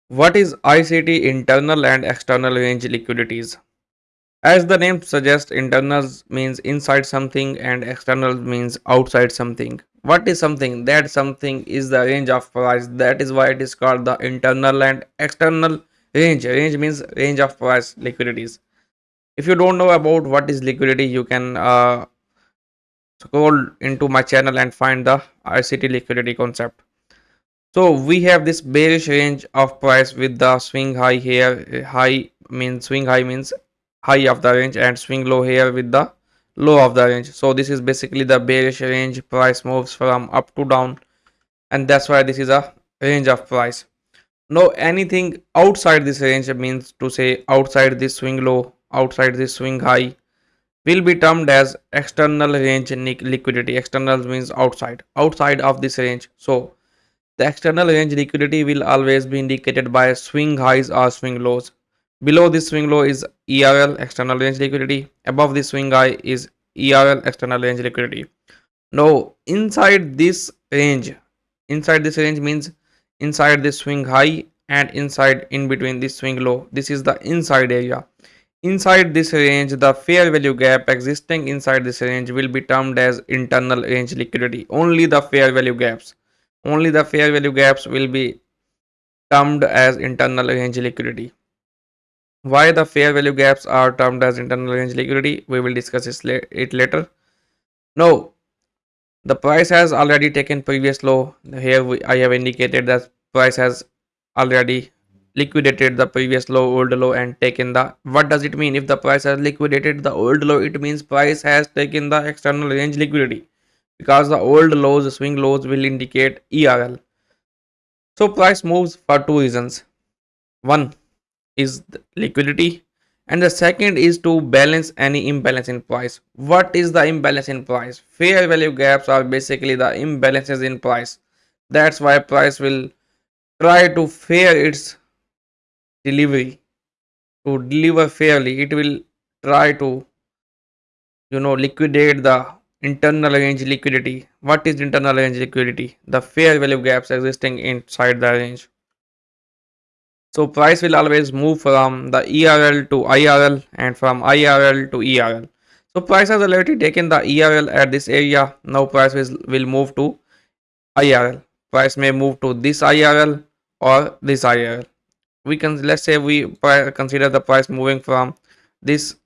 What is ICT internal and external range liquidities? As the name suggests, internals means inside something and external means outside something. What is something? That something is the range of price. That is why it is called the internal and external range. Range means range of price liquidities. If you don't know about what is liquidity, you can scroll into my channel and find the ICT liquidity concept. So we have this bearish range of price with the swing high here. Swing high means high of the range, and swing low here with the low of the range. So this is basically the bearish range. Price moves from up to down, and that's why this is a range of price. Now anything outside this range means to say outside this swing low, outside this swing high will be termed as external range liquidity. External means outside of this range. So the external range liquidity will always be indicated by swing highs or swing lows. Below this swing low is ERL, external range liquidity. Above this swing high is ERL, external range liquidity. Now inside this range means inside this swing high and inside in between this swing low. This is the inside area. Inside this range, the fair value gap existing inside this range will be termed as internal range liquidity. Only the fair value gaps will be termed as internal range liquidity. Why the fair value gaps are termed as internal range liquidity, we will discuss it later. Now, the price has already taken previous low. Here I have indicated that price has already liquidated the previous low, old low, and taken the. What does it mean? If the price has liquidated the old low, it means price has taken the external range liquidity, because the old lows, swing lows, will indicate ERL. So price moves for two reasons. One is the liquidity, and the second is to balance any imbalance in price. What is the imbalance in price? Fair value gaps are basically the imbalances in price. That's why price will try to fair its delivery. To deliver fairly, it will try to liquidate the internal range liquidity. What is internal range liquidity? The fair value gaps existing inside the range. So price will always move from the ERL to IRL and from IRL to ERL. So price has already taken the ERL at this area. Now price will move to IRL. Price may move to this IRL or this IRL. We can, let's say we consider the price moving from this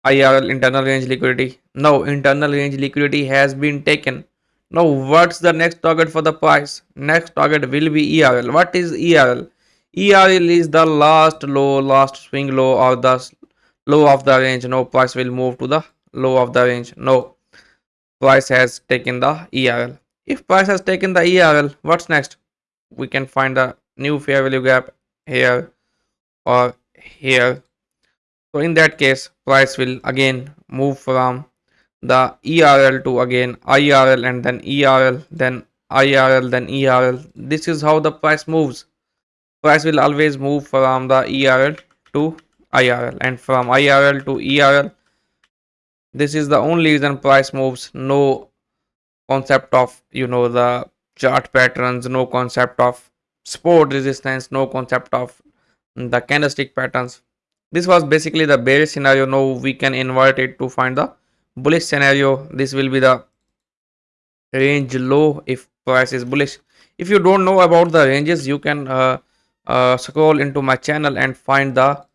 IRL, internal range liquidity. Now internal range liquidity has been taken. Now what's the next target for the price? Next target will be ERL. What is ERL? ERL is the last low, last swing low, or the low of the range. No, price will move to the low of the range. No, price has taken the ERL. If price has taken the ERL, what's next? We can find a new fair value gap here or here. So in that case, price will again move from the ERL to again IRL and then ERL, then IRL, then ERL. This is how the price moves. Price will always move from the ERL to IRL, and from IRL to ERL. This is the only reason price moves. No concept of the chart patterns, no concept of support resistance, no concept of the candlestick patterns. This was basically the bearish scenario. Now we can invert it to find the bullish scenario. This will be the range low if price is bullish. If you don't know about the ranges, you can scroll into my channel and find the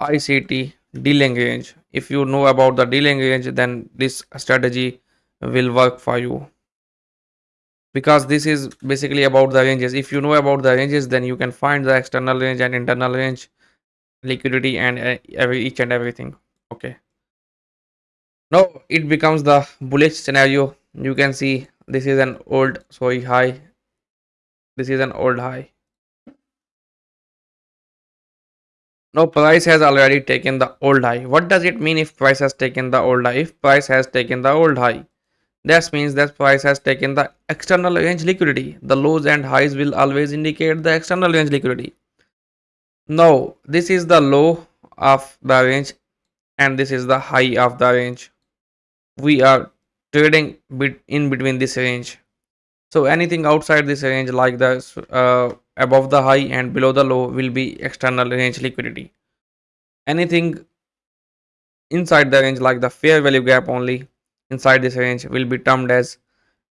ICT dealing range. If you know about the dealing range, then this strategy will work for you, because this is basically about the ranges. If you know about the ranges, then you can find the external range and internal range liquidity and each and everything. Okay, now it becomes the bullish scenario. You can see this is an old, sorry, high. This is an old high. Now price has already taken the old high. What does it mean if price has taken the old high? If price has taken the old high, that means that price has taken the external range liquidity. The lows and highs will always indicate the external range liquidity. Now this is the low of the range and this is the high of the range. We are trading in between this range. So anything outside this range like the above the high and below the low will be external range liquidity. Anything inside the range like the fair value gap only inside this range will be termed as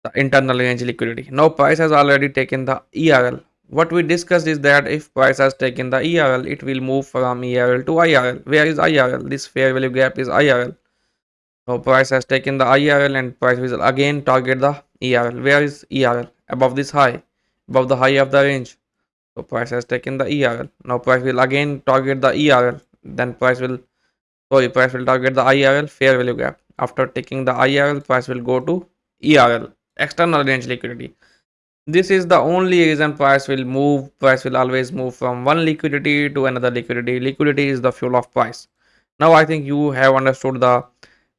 the internal range liquidity. Now price has already taken the ERL. What we discussed is that if price has taken the ERL, it will move from ERL to IRL. Where is IRL? This fair value gap is IRL. Now price has taken the IRL and price will again target the ERL. Where is ERL? Above this high, above the high of the range. So price has taken the ERL. Now price will again target the ERL. Then price will target the IRL fair value gap. After taking the IRL, price will go to ERL, external range liquidity. This is the only reason price will move. Price will always move from one liquidity to another liquidity. Liquidity is the fuel of price. Now I think you have understood the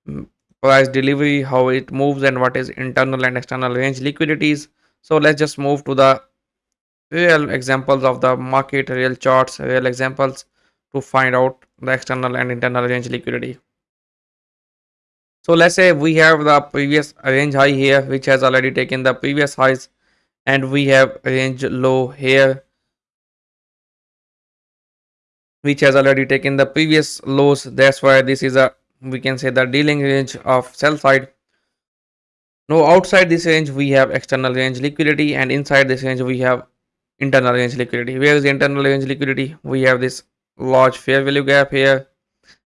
mm, price delivery, how it moves, and what is internal and external range liquidities. So let's just move to the real examples of the market, real charts, real examples to find out the external and internal range liquidity. So let's say we have the previous range high here, which has already taken the previous highs, and we have range low here, which has already taken the previous lows. That's why this is a, we can say, the dealing range of sell side. Now outside this range we have external range liquidity, and inside this range we have internal range liquidity. Where is the internal range liquidity? We have this large fair value gap here,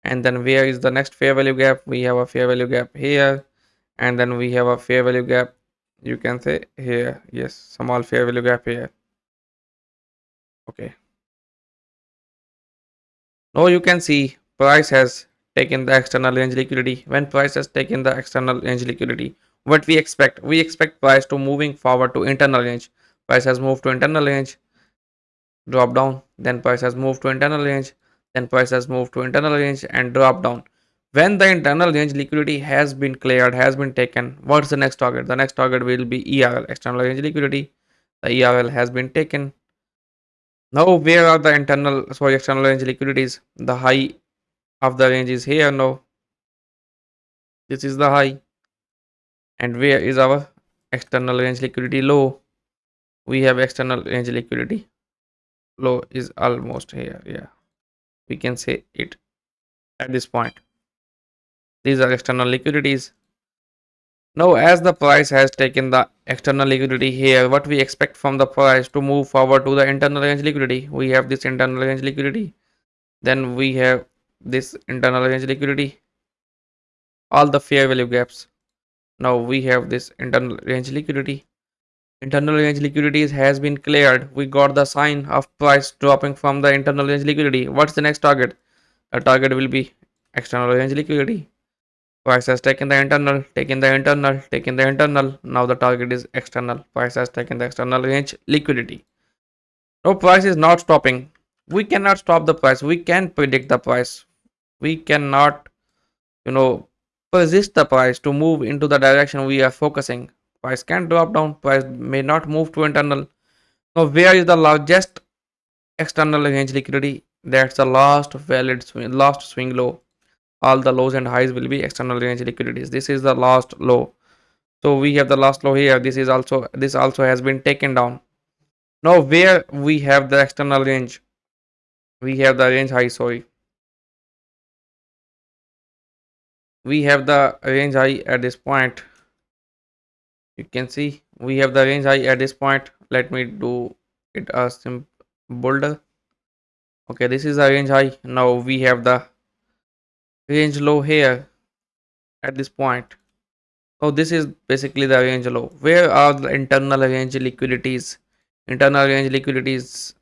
and then where is the next fair value gap? We have a fair value gap here, and then we have a fair value gap, you can say here. Yes, small fair value gap here. Okay, now you can see price has taken the external range liquidity. When price has taken the external range liquidity, what we expect price to moving forward to internal range. Price has moved to internal range, drop down, then price has moved to internal range, then price has moved to internal range and drop down. When the internal range liquidity has been cleared, has been taken, what's the next target? The next target will be ERL, external range liquidity. The ERL has been taken. Now where are the external range liquidities? The high of the range is here now. This is the high. And where is our external range liquidity low? We have external range liquidity low is almost here. Yeah, we can say it at this point. These are external liquidities. Now, as the price has taken the external liquidity here, what we expect from the price to move forward to the internal range liquidity? We have this internal range liquidity. Then we have this internal range liquidity, all the fair value gaps. Now we have this internal range liquidity. Internal range liquidity has been cleared. We got the sign of price dropping from the internal range liquidity. What's the next target? The target will be external range liquidity. Price has taken the internal, taken the internal, taken the internal. Now the target is external. Price has taken the external range liquidity. No, price is not stopping. We cannot stop the price. We can predict the price. We cannot, you know, persist the price to move into the direction we are focusing. Price can drop down. Price may not move to internal. Now, where is the largest external range liquidity? That's the last swing low. All the lows and highs will be external range liquidities. This is the last low. So we have the last low here. This also has been taken down. Now where we have the external range, we have the range high. Sorry, we have the range high at this point. You can see we have the range high at this point. Let me do it a simple bolder. Okay, this is the range high. Now we have the range low here at this point. So this is basically the range low. Where are the internal range liquidities? Internal range liquidities.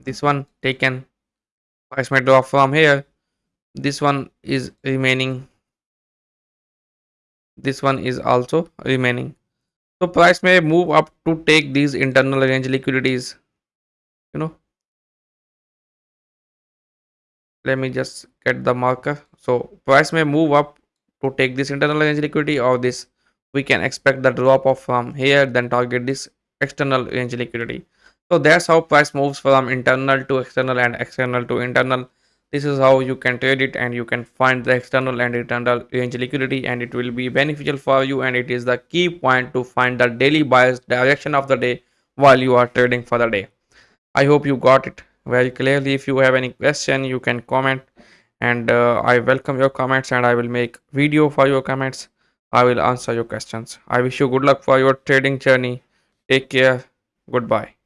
This one taken. Price may drop from here. This one is remaining. This one is also remaining. So price may move up to take these internal range liquidities. You know, let me just get the marker. So price may move up to take this internal range liquidity, or this. We can expect the drop off from here, then target this external range liquidity. So that's how price moves from internal to external and external to internal. This is how you can trade it, and you can find the external and internal range liquidity, and it will be beneficial for you, and it is the key point to find the daily bias direction of the day while you are trading for the day. I hope you got it very clearly. If you have any question, you can comment, and I welcome your comments, and I will make video for your comments. I will answer your questions. I wish you good luck for your trading journey. Take care. Goodbye.